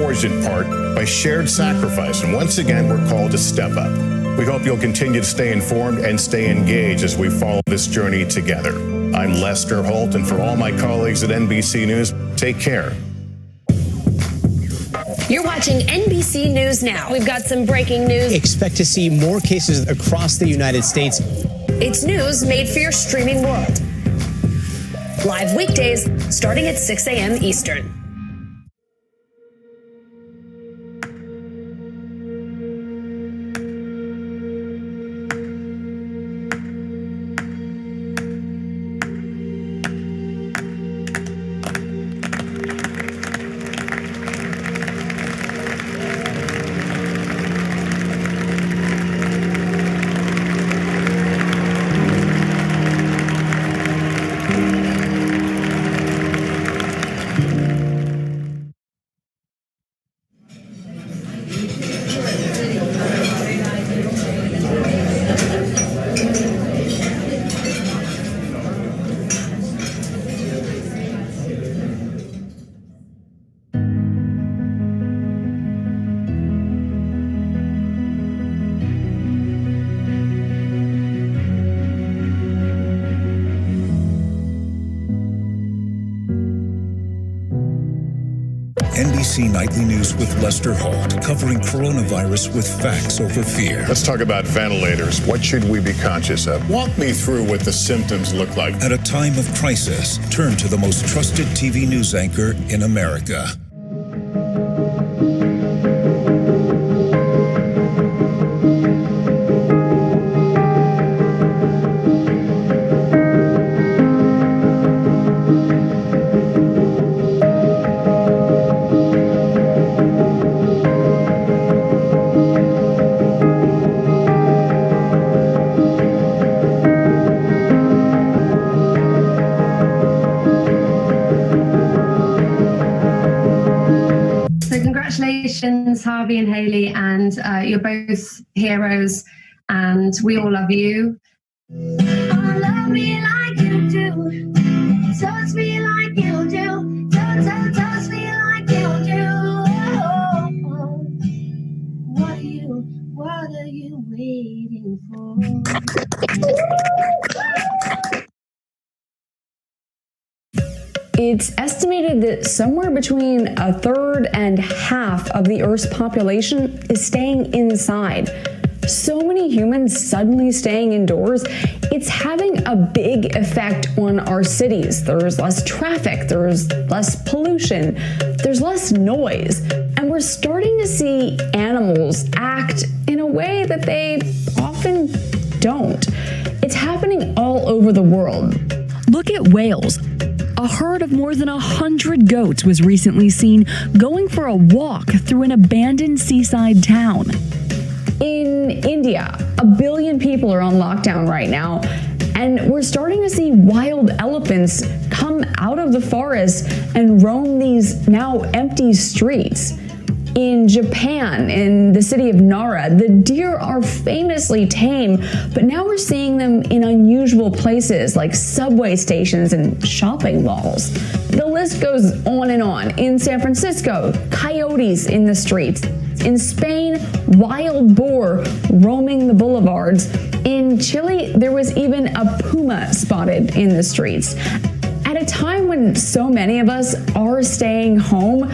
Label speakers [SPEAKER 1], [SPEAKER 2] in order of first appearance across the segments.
[SPEAKER 1] forged in part by shared sacrifice, and once again, we're called to step up. We hope you'll continue to stay informed and stay engaged as we follow this journey together. I'm Lester Holt, and for all my colleagues at NBC News, take care.
[SPEAKER 2] You're watching NBC News Now. We've got some breaking news.
[SPEAKER 3] Expect to see more cases across the United States.
[SPEAKER 2] It's news made for your streaming world. Live weekdays starting at 6 a.m. Eastern.
[SPEAKER 4] NBC Nightly News with Lester Holt, covering coronavirus with facts over fear.
[SPEAKER 1] Let's talk about ventilators. What should we be conscious of? Walk me through what the symptoms look like.
[SPEAKER 4] At a time of crisis, turn to the most trusted TV news anchor in America.
[SPEAKER 5] Congratulations, Harvey and Haley, and you're both heroes, and we all love you. Oh, love me like you do, touch me like you do, touch me like you do. Oh, what are you waiting for?
[SPEAKER 6] It's estimated that somewhere between a third and half of the Earth's population is staying inside. So many humans suddenly staying indoors, it's having a big effect on our cities. There's less traffic, there's less pollution, there's less noise, and we're starting to see animals act in a way that they often don't. It's happening all over the world.
[SPEAKER 7] Look at Wales. A herd of more than 100 goats was recently seen going for a walk through an abandoned seaside town.
[SPEAKER 6] In India, 1 billion people are on lockdown right now, and we're starting to see wild elephants come out of the forest and roam these now empty streets. In Japan, in the city of Nara, the deer are famously tame, but now we're seeing them in unusual places like subway stations and shopping malls. The list goes on and on. In San Francisco, coyotes in the streets. In Spain, wild boar roaming the boulevards. In Chile, there was even a puma spotted in the streets. At a time when so many of us are staying home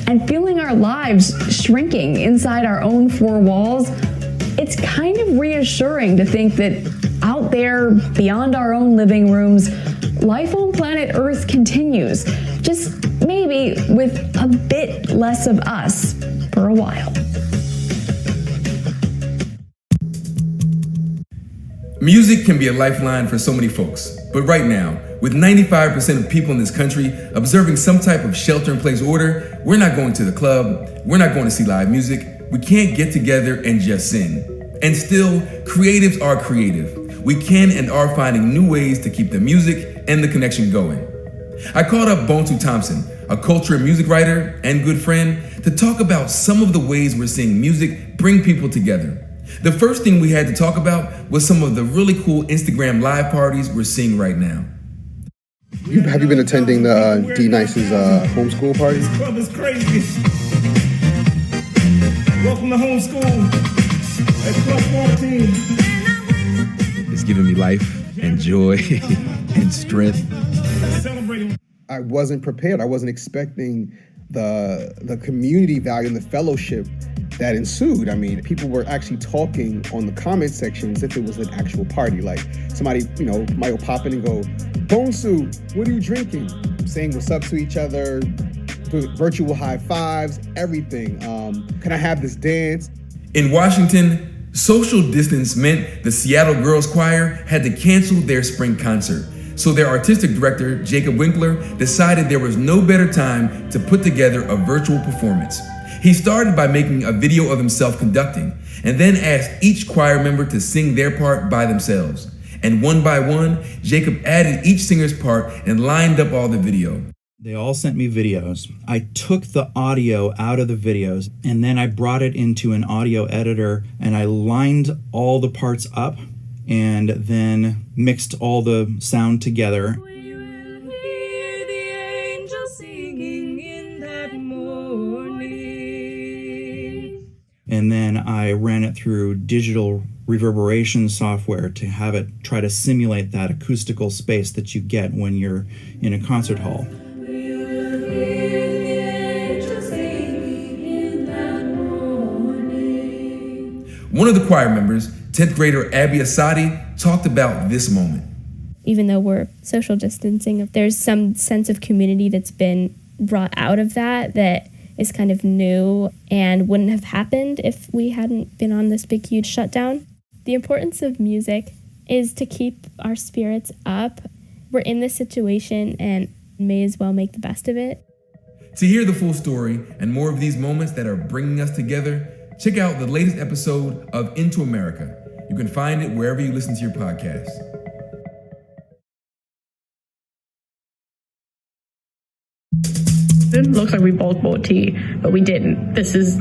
[SPEAKER 6] and feeling our lives shrinking inside our own four walls, it's kind of reassuring to think that out there, beyond our own living rooms, life on planet Earth continues, just maybe with a bit less of us for a while.
[SPEAKER 8] Music can be a lifeline for so many folks, but right now, with 95% of people in this country observing some type of shelter-in-place order, we're not going to the club, we're not going to see live music, we can't get together and just sing. And still, creatives are creative. We can and are finding new ways to keep the music and the connection going. I called up Bontu Thompson, a culture and music writer and good friend, to talk about some of the ways we're seeing music bring people together. The first thing we had to talk about was some of the really cool Instagram live parties we're seeing right now.
[SPEAKER 9] Have you been attending the D-Nice's homeschool party?
[SPEAKER 10] This club is crazy.
[SPEAKER 9] Welcome to homeschool. At plus 14.
[SPEAKER 8] It's giving me life and joy and strength.
[SPEAKER 10] I wasn't prepared. I wasn't expecting the community value and the fellowship that ensued. I mean, people were actually talking on the comment section as if it was an actual party. Like somebody, might pop in and go, Bonsu, what are you drinking? Saying what's up to each other, virtual high fives, everything. Can I have this dance?
[SPEAKER 8] In Washington, social distance meant the Seattle Girls Choir had to cancel their spring concert. So their artistic director, Jacob Winkler, decided there was no better time to put together a virtual performance. He started by making a video of himself conducting, and then asked each choir member to sing their part by themselves. And one by one, Jacob added each singer's part and lined up all the video.
[SPEAKER 11] They all sent me videos. I took the audio out of the videos, and then I brought it into an audio editor, and I lined all the parts up, and then mixed all the sound together. And then I ran it through digital reverberation software to have it try to simulate that acoustical space that you get when you're in a concert hall.
[SPEAKER 8] One of the choir members, 10th grader Abby Asadi, talked about this moment.
[SPEAKER 12] Even though we're social distancing, there's some sense of community that's been brought out of that is kind of new and wouldn't have happened if we hadn't been on this big, huge shutdown. The importance of music is to keep our spirits up. We're in this situation and may as well make the best of it.
[SPEAKER 8] To hear the full story and more of these moments that are bringing us together, check out the latest episode of Into America. You can find it wherever you listen to your podcasts.
[SPEAKER 13] It looks like we both bought tea, but we didn't. This is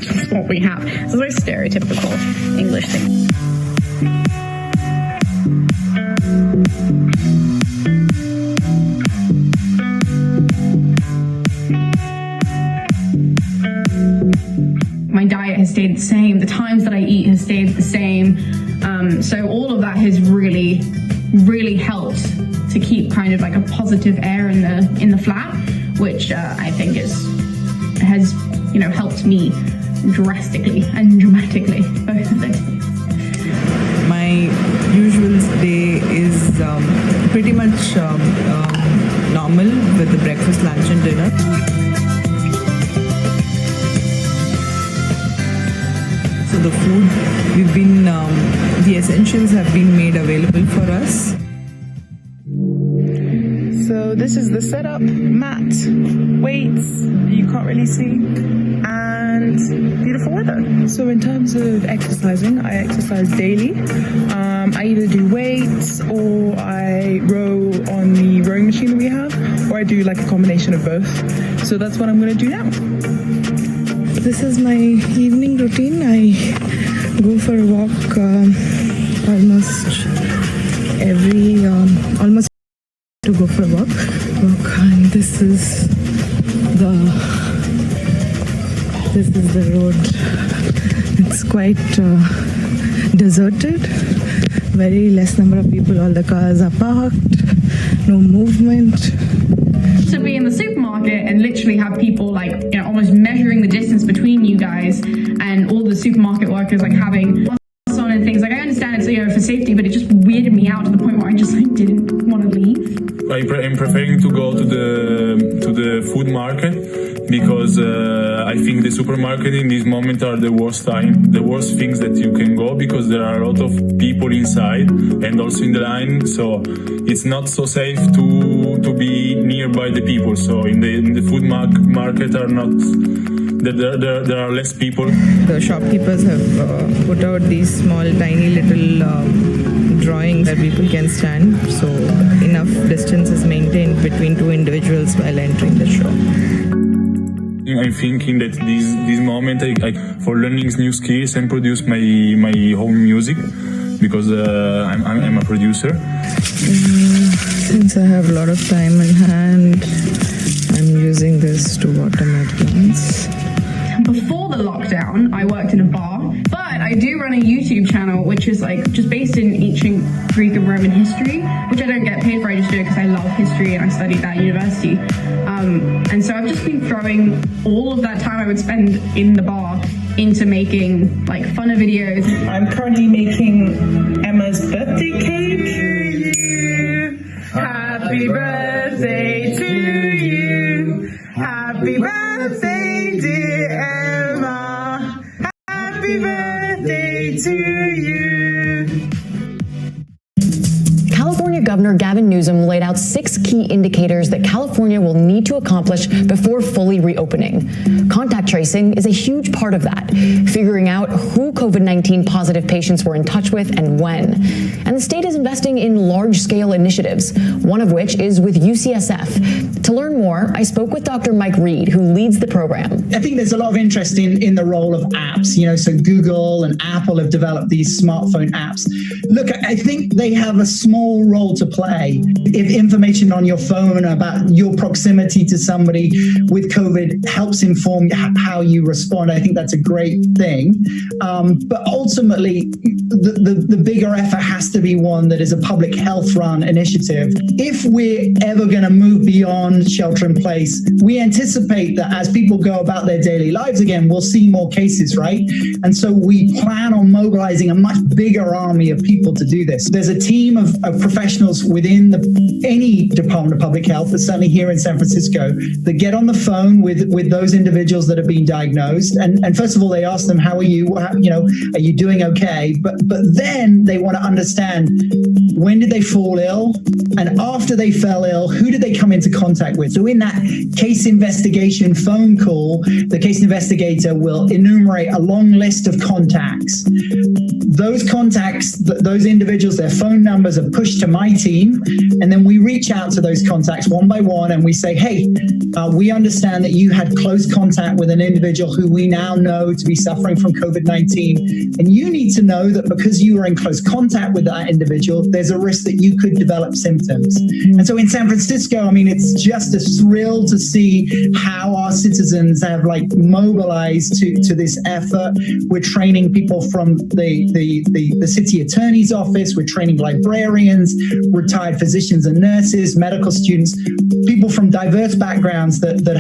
[SPEAKER 13] just what we have. It's a very stereotypical English thing.
[SPEAKER 14] My diet has stayed the same. The times that I eat has stayed the same. So all of that has really, really helped to keep kind of like a positive air in the flat, which I think has helped me drastically and dramatically, both of those things.
[SPEAKER 15] My usual day is pretty much normal with the breakfast, lunch and dinner. So the food, the essentials have been made available for us.
[SPEAKER 16] So this is the setup, mat, weights, you can't really see, and beautiful weather. So in terms of exercising, I exercise daily. I either do weights or I row on the rowing machine that we have, or I do like a combination of both. So that's what I'm going to do now.
[SPEAKER 17] This is my evening routine. I go for a walk almost to go for a walk, and this is the road. It's quite deserted, very less number of people, all the cars are parked, no movement.
[SPEAKER 14] To be in the supermarket and literally have people almost measuring the distance between you guys, and all the supermarket workers having masks on and things. I understand it's for safety, but it just weirded me out to the point where I just didn't want to leave.
[SPEAKER 18] I'm preferring to go to the food market because I think the supermarket in this moment are the worst things that you can go, because there are a lot of people inside and also in the line, so it's not so safe to be nearby the people. So in the food market are not. There are less people.
[SPEAKER 15] The shopkeepers have put out these small, tiny little drawings that people can stand, so enough distance is maintained between two individuals while entering the shop.
[SPEAKER 18] I'm thinking that this moment for learning new skills and produce my own music, because I'm a producer.
[SPEAKER 15] Since I have a lot of time in hand, I'm using this to water my plants.
[SPEAKER 14] before the lockdown, I worked in a bar, but I do run a YouTube channel, which is like just based in ancient Greek and Roman history, which I don't get paid for. I just do it because I love history and I studied that at university. And so I've just been throwing all of that time I would spend in the bar into making like funner videos.
[SPEAKER 16] I'm currently making Emma's birthday cake. Happy birthday to you. Happy birthday, dear Emma. Happy birthday to you.
[SPEAKER 6] California Governor Gavin Newsom laid out 6 key indicators that California will need to accomplish before fully reopening. Contact tracing is a huge part of that, figuring out who COVID-19 positive patients were in touch with and when. And the state is investing in large-scale initiatives, one of which is with UCSF. To learn more, I spoke with Dr. Mike Reed, who leads the program.
[SPEAKER 19] I think there's a lot of interest in the role of apps, so Google and Apple have developed these smartphone apps. Look, I think they have a small role to play. If information on your phone about your proximity to somebody with COVID helps inform how you respond, I think that's a great thing. But ultimately, the bigger effort has to be one that is a public health run initiative. If we're ever going to move beyond shelter in place, we anticipate that as people go about their daily lives again, we'll see more cases, right? And so we plan on mobilizing a much bigger army of people to do this. There's a team of professionals within any Department of Public Health, but certainly here in San Francisco, that get on the phone with those individuals that have been diagnosed. And first of all, they ask them, how are you? Are you doing okay? But then they want to understand, when did they fall ill? And after they fell ill, who did they come into contact with? So in that case investigation phone call, the case investigator will enumerate a long list of contacts. Those contacts, those individuals, their phone numbers are pushed to my team, and then we reach out to those contacts one by one and we say, hey, we understand that you had close contact with an individual who we now know to be suffering from COVID-19, and you need to know that because you were in close contact with that individual, there's a risk that you could develop symptoms. And so in San Francisco, it's just a thrill to see how our citizens have mobilized to this effort. We're training people from the city attorney's office. We're training librarians, retired physicians and nurses, medical students, people from diverse backgrounds that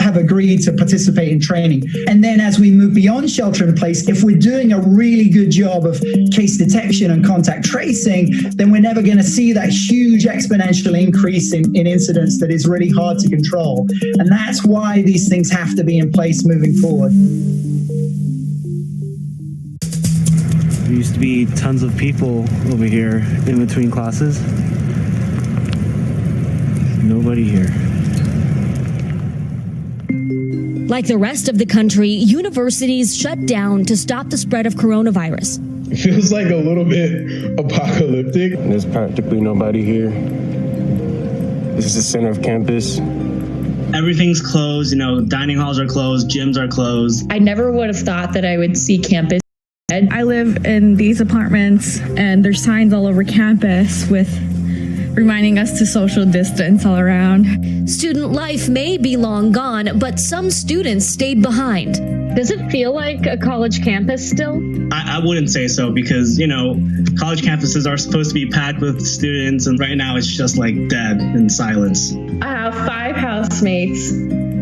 [SPEAKER 19] have agreed to participate in training. And then as we move beyond shelter in place, if we're doing a really good job of case detection and contact tracing, then we're never going to see that huge exponential increase in incidence that is really hard to control. And that's why these things have to be in place moving forward.
[SPEAKER 20] There used to be tons of people over here in between classes. Nobody here.
[SPEAKER 21] Like the rest of the country, universities shut down to stop the spread of coronavirus.
[SPEAKER 22] It feels like a little bit apocalyptic.
[SPEAKER 23] There's practically nobody here. This is the center of campus.
[SPEAKER 24] Everything's closed, dining halls are closed, gyms are closed.
[SPEAKER 25] I never would have thought that I would see campus.
[SPEAKER 26] I live in these apartments and there's signs all over campus with reminding us to social distance all around.
[SPEAKER 21] Student life may be long gone, but some students stayed behind.
[SPEAKER 27] Does it feel like a college campus still?
[SPEAKER 24] I wouldn't say so because, college campuses are supposed to be packed with students, and right now it's just dead in silence.
[SPEAKER 26] I have 5 housemates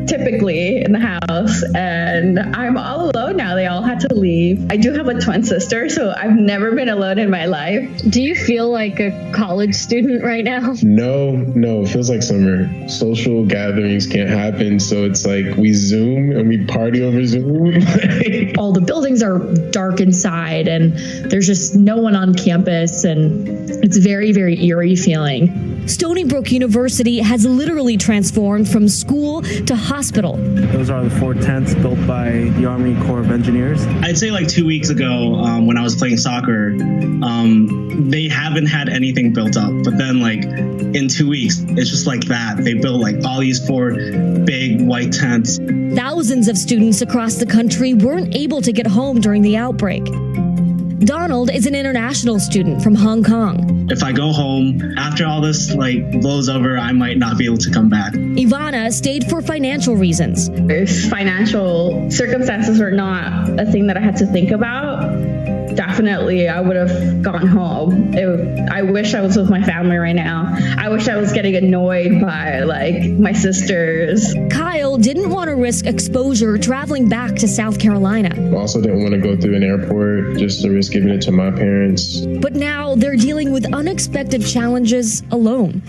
[SPEAKER 26] typically in the house, and I'm all alone now. They all had to leave. I do have a twin sister, so I've never been alone in my life.
[SPEAKER 27] Do you feel like a college student right now?
[SPEAKER 22] No, it feels like summer. Social gatherings can't happen, so it's we Zoom and we party over Zoom.
[SPEAKER 25] All the buildings are dark inside, and there's just no one on campus, and it's very, very eerie feeling.
[SPEAKER 21] Stony Brook University has literally transformed from school to hospital.
[SPEAKER 20] Those are the 4 tents built by the Army Corps of Engineers.
[SPEAKER 24] I'd say 2 weeks ago when I was playing soccer, they haven't had anything built up. But then in 2 weeks, it's just like that. They built all these 4 big white tents.
[SPEAKER 21] Thousands of students across the country weren't able to get home during the outbreak. Donald is an international student from Hong Kong.
[SPEAKER 24] If I go home after all this blows over, I might not be able to come back.
[SPEAKER 21] Ivana stayed for financial reasons.
[SPEAKER 26] If financial circumstances were not a thing that I had to think about, definitely I would have gone home. I wish I was with my family right now. I wish I was getting annoyed by my sisters.
[SPEAKER 21] Kyle didn't want to risk exposure traveling back to South Carolina.
[SPEAKER 22] I also didn't want to go through an airport just to risk giving it to my parents.
[SPEAKER 21] But now they're dealing with unexpected challenges alone.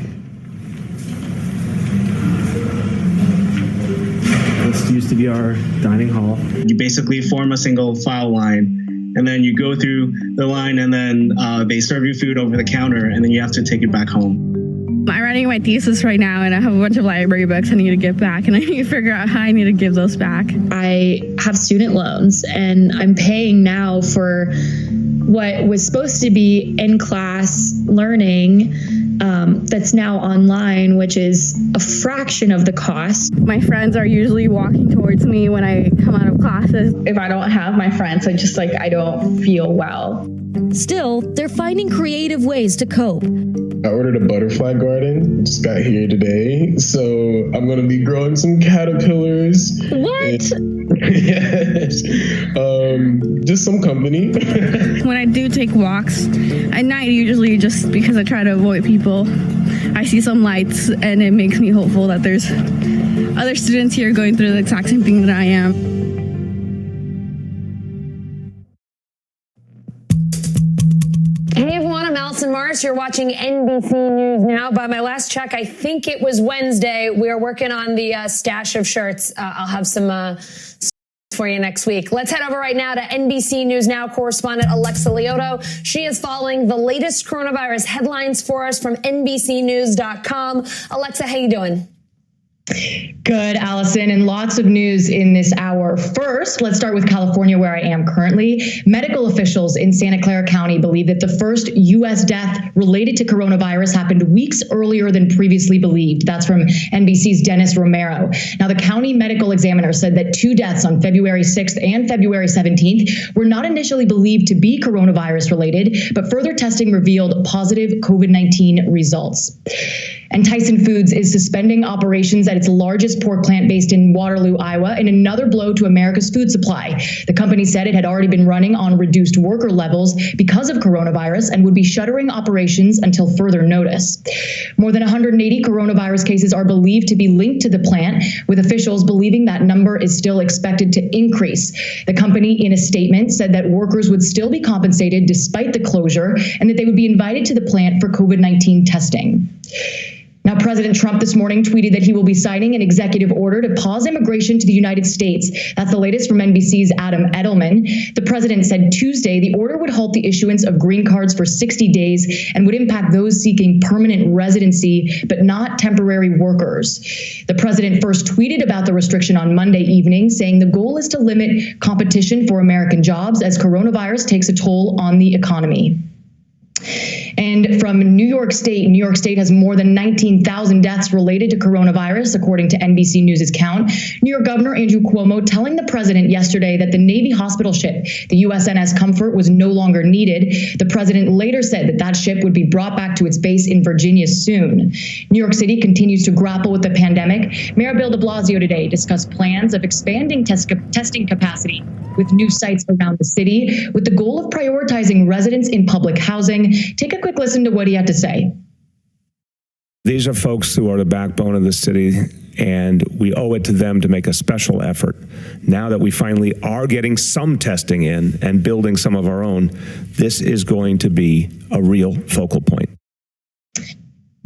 [SPEAKER 20] This used to be our dining hall.
[SPEAKER 24] You basically form a single file line, and then you go through the line, and then they serve you food over the counter, and then you have to take it back home.
[SPEAKER 14] I'm writing my thesis right now, and I have a bunch of library books I need to get back, and I need to figure out how I need to give those back.
[SPEAKER 25] I have student loans, and I'm paying now for what was supposed to be in-class learning that's now online, which is a fraction of the cost.
[SPEAKER 14] My friends are usually walking towards me when I come out of classes.
[SPEAKER 26] If I don't have my friends, I don't feel well.
[SPEAKER 21] Still, they're finding creative ways to cope.
[SPEAKER 22] I ordered a butterfly garden, just got here today, so I'm gonna be growing some caterpillars.
[SPEAKER 27] What?
[SPEAKER 22] Yes, just some company.
[SPEAKER 14] When I do take walks at night, usually just because I try to avoid people, I see some lights, and it makes me hopeful that there's other students here going through the exact same thing that I am.
[SPEAKER 1] Hey everyone, I'm Allison Morris. You're watching NBC News Now. By my last check, I think it was Wednesday. We are working on the stash of shirts. I'll have some for you next week. Let's head over right now to NBC News Now correspondent Alexa Lioto. She is following the latest coronavirus headlines for us from NBCnews.com. Alexa, how you doing?
[SPEAKER 2] Good, Allison, and lots of news in this hour. First, let's start with California, where I am currently. Medical officials in Santa Clara County believe that the first U.S. death related to coronavirus happened weeks earlier than previously believed. That's from NBC's Dennis Romero. Now, the county medical examiner said that 2 deaths on February 6th and February 17th were not initially believed to be coronavirus related, but further testing revealed positive COVID-19 results. And Tyson Foods is suspending operations at its largest pork plant based in Waterloo, Iowa, in another blow to America's food supply. The company said it had already been running on reduced worker levels because of coronavirus and would be shuttering operations until further notice. More than 180 coronavirus cases are believed to be linked to the plant, with officials believing that number is still expected to increase. The company, in a statement, said that workers would still be compensated despite the closure and that they would be invited to the plant for COVID-19 testing. Now, President Trump this morning tweeted that he will be signing an executive order to pause immigration to the United States. That's the latest from NBC's Adam Edelman. The president said Tuesday the order would halt the issuance of green cards for 60 days and would impact those seeking permanent residency, but not temporary workers. The president first tweeted about the restriction on Monday evening, saying the goal is to limit competition for American jobs as coronavirus takes a toll on the economy. And from New York State has more than 19,000 deaths related to coronavirus, according to NBC News' count. New York Governor Andrew Cuomo telling the president yesterday that the Navy hospital ship, the USNS Comfort, was no longer needed. The president later said that that ship would be brought back to its base in Virginia soon. New York City continues to grapple with the pandemic. Mayor Bill de Blasio today discussed plans of expanding testing capacity with new sites around the city, with the goal of prioritizing residents in public housing. Take a quick listen to what he had to say.
[SPEAKER 3] These are folks who are the backbone of the city, and we owe it to them to make a special effort. Now that we finally are getting some testing in and building some of our own, this is going to be a real focal point.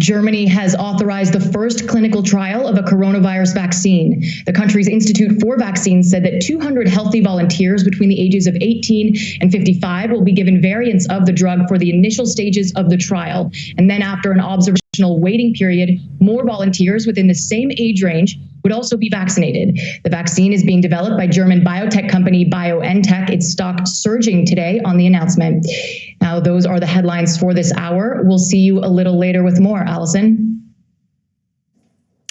[SPEAKER 2] Germany has authorized the first clinical trial of a coronavirus vaccine. The country's Institute for Vaccines said that 200 healthy volunteers between the ages of 18 and 55 will be given variants of the drug for the initial stages of the trial. And then after an observational waiting period, more volunteers within the same age range would also be vaccinated. The vaccine is being developed by German biotech company BioNTech. Its stock surging today on the announcement. Now, those are the headlines for this hour. We'll see you a little later with more. Allison?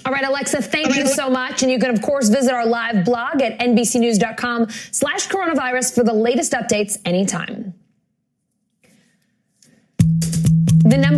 [SPEAKER 1] All right, Alexa, thank you so much. And you can, of course, visit our live blog at nbcnews.com/coronavirus for the latest updates anytime.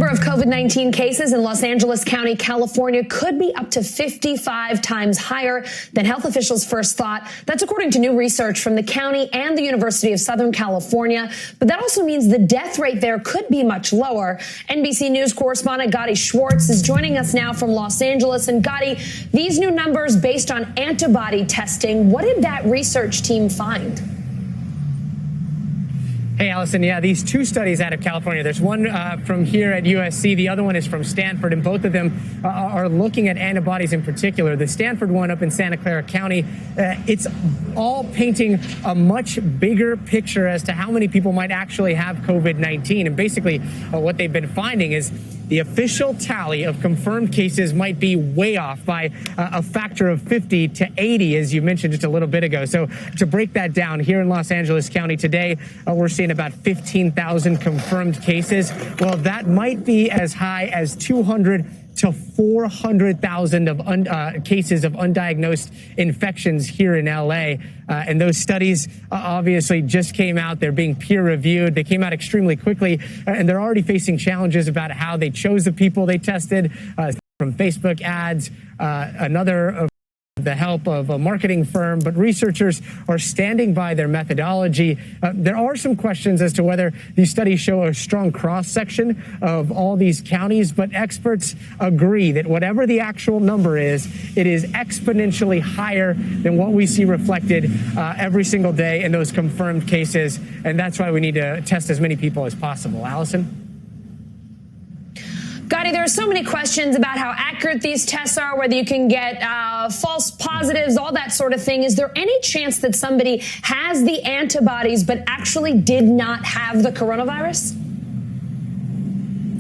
[SPEAKER 1] number of COVID-19 cases in Los Angeles County, California could be up to 55 times higher than health officials first thought. That's according to new research from the county and the University of Southern California. But that also means the death rate there could be much lower. NBC News correspondent Gotti Schwartz is joining us now from Los Angeles. And Gotti, these new numbers based on antibody testing, what did that research team find?
[SPEAKER 4] Hey, Allison. Yeah, these two studies out of California. There's one from here at USC. The other one is from Stanford, and both of them are looking at antibodies in particular. The Stanford one up in Santa Clara County, it's all painting a much bigger picture as to how many people might actually have COVID-19. And basically, what they've been finding is the official tally of confirmed cases might be way off by a factor of 50 to 80, as you mentioned just a little bit ago. So to break that down, here in Los Angeles County today, we're seeing about 15,000 confirmed cases. Well, that might be as high as 200 to 400,000 of cases of undiagnosed infections here in LA. And those studies obviously just came out. They're being peer reviewed. They came out extremely quickly, and they're already facing challenges about how they chose the people they tested, from Facebook ads, the help of a marketing firm, but researchers are standing by their methodology. There are some questions as to whether these studies show a strong cross-section of all these counties, but experts agree that whatever the actual number is, it is exponentially higher than what we see reflected every single day in those confirmed cases, and that's why we need to test as many people as possible. Allison?
[SPEAKER 1] Gotti, there are so many questions about how accurate these tests are, whether you can get false positives, all that sort of thing. Is there any chance that somebody has the antibodies but actually did not have the coronavirus?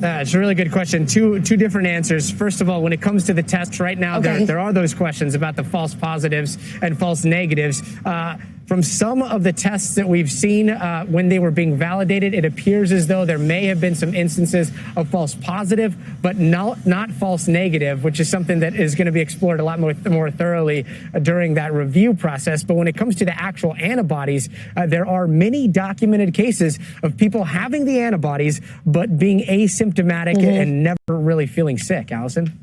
[SPEAKER 4] It's a really good question. Two different answers. First of all, when it comes to the tests right now, there are those questions about the false positives and false negatives. From some of the tests that we've seen when they were being validated, it appears as though there may have been some instances of false positive, but not false negative, which is something that is going to be explored a lot more thoroughly during that review process. But when it comes to the actual antibodies, there are many documented cases of people having the antibodies, but being asymptomatic and never really feeling sick. Allison?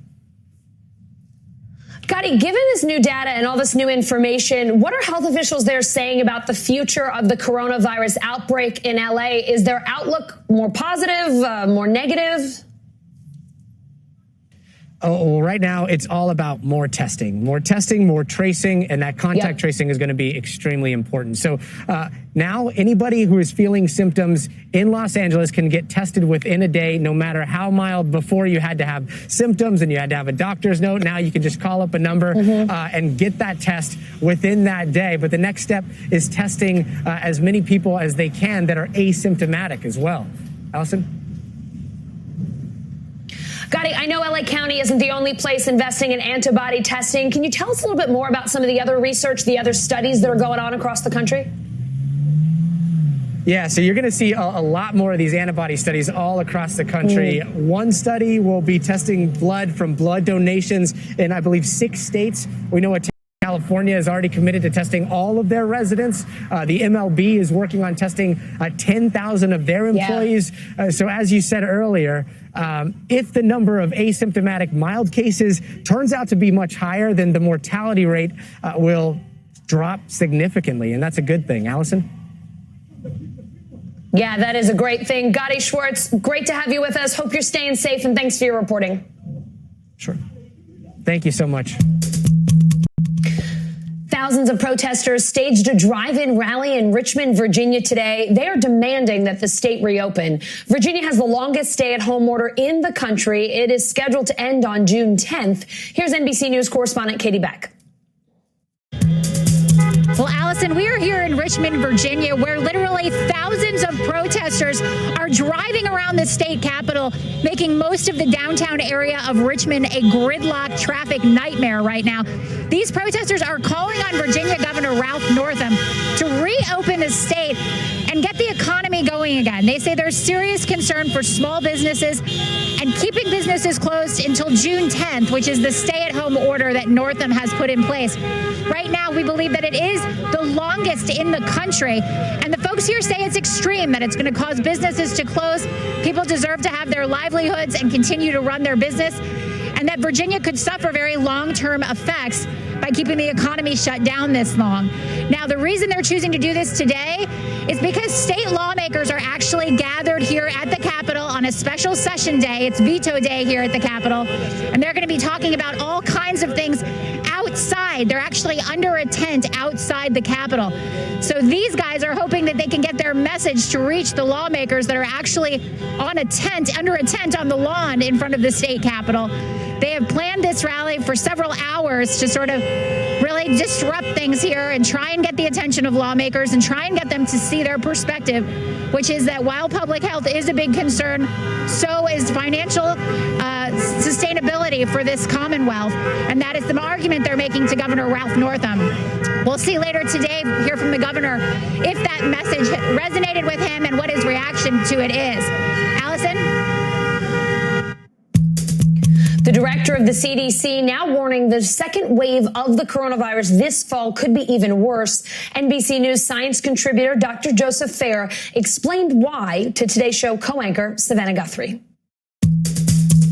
[SPEAKER 1] Gotti, given this new data and all this new information, what are health officials there saying about the future of the coronavirus outbreak in LA? Is their outlook more positive, more negative?
[SPEAKER 4] Oh, well, right now it's all about more testing, more tracing, and that contact tracing is going to be extremely important. So now anybody who is feeling symptoms in Los Angeles can get tested within a day, no matter how mild. Before you had to have symptoms and you had to have a doctor's note. Now you can just call up a number and get that test within that day. But the next step is testing as many people as they can that are asymptomatic as well. Allison?
[SPEAKER 1] Gotti, I know LA County isn't the only place investing in antibody testing. Can you tell us a little bit more about some of the other research, the other studies that are going on across the country?
[SPEAKER 4] Yeah, so you're going to see a lot more of these antibody studies all across the country. One study will be testing blood from blood donations in, I believe, 6 states. We know California is already committed to testing all of their residents. The MLB is working on testing 10,000 of their employees. So as you said earlier, if the number of asymptomatic mild cases turns out to be much higher, then the mortality rate will drop significantly, and that's a good thing. Allison?
[SPEAKER 1] Yeah, that is a great thing. Gotti Schwartz, great to have you with us. Hope you're staying safe, and thanks for your reporting.
[SPEAKER 4] Sure. Thank you so much.
[SPEAKER 1] Thousands of protesters staged a drive-in rally in Richmond, Virginia today. They are demanding that the state reopen. Virginia has the longest stay-at-home order in the country. It is scheduled to end on June 10th. Here's NBC News correspondent Katie Beck.
[SPEAKER 5] Well, Allison, we are here in Richmond, Virginia, where literally thousands of protesters are driving around the state capitol, making most of the downtown area of Richmond a gridlock traffic nightmare right now. These protesters are calling on Virginia Governor Ralph Northam to reopen the state and get the economy going again. They say there's serious concern for small businesses and keeping businesses closed until June 10th, which is the stay-at-home order that Northam has put in place. Right now, we believe that it is the longest in the country, and the folks folks here say it's extreme, that it's going to cause businesses to close. People deserve to have their livelihoods and continue to run their business, and that Virginia could suffer very long-term effects by keeping the economy shut down this long. Now, the reason they're choosing to do this today is because state lawmakers are actually gathered here at the Capitol on a special session day. It's veto day here at the Capitol, and they're going to be talking about all kinds of things outside. They're actually under a tent outside the Capitol. So these guys are hoping that they can get their message to reach the lawmakers that are actually on a tent, under a tent on the lawn in front of the state Capitol. They have planned this rally for several hours to sort of really disrupt things here and try and get the attention of lawmakers and try and get them to see their perspective, which is that while public health is a big concern, so is financial sustainability for this Commonwealth. And that is the argument they're making to Governor Ralph Northam. We'll see later today, hear from the governor, if that message resonated with him and what his reaction to it is. Allison?
[SPEAKER 1] The director of the CDC now warning the second wave of the coronavirus this fall could be even worse. NBC News science contributor Dr. Joseph Fair explained why to Today's Show co-anchor Savannah Guthrie.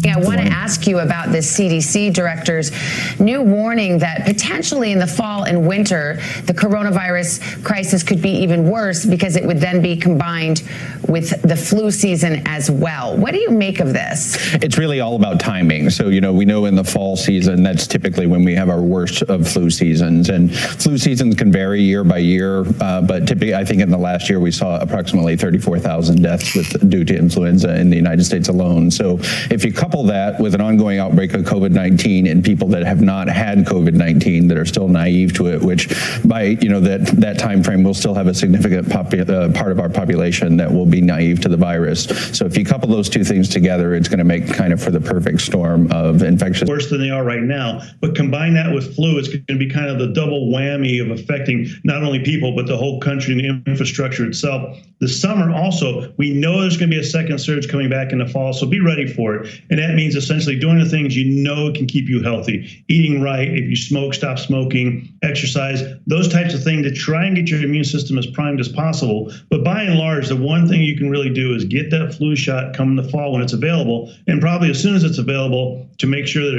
[SPEAKER 7] I want to ask you about this CDC director's new warning that potentially in the fall and winter, the coronavirus crisis could be even worse because it would then be combined with the flu season as well. What do you make of this?
[SPEAKER 8] It's really all about timing. So, we know in the fall season, that's typically when we have our worst of flu seasons. And flu seasons can vary year by year. But typically, I think in the last year, we saw approximately 34,000 deaths due to influenza in the United States alone. So if you couple that with an ongoing outbreak of COVID-19 in people that have not had COVID-19 that are still naive to it, which by that time frame will still have a significant part of our population that will be naive to the virus. So if you couple those two things together, it's going to make kind of for the perfect storm of infectious.
[SPEAKER 9] Worse than they are right now, but combine that with flu, it's going to be kind of the double whammy of affecting not only people but the whole country and the infrastructure itself. The summer also, we know there's going to be a second surge coming back in the fall, so be ready for it. And that means essentially doing the things can keep you healthy. Eating right, if you smoke, stop smoking, exercise, those types of things to try and get your immune system as primed as possible. But by and large, the one thing you can really do is get that flu shot come in the fall when it's available, and probably as soon as it's available to make sure that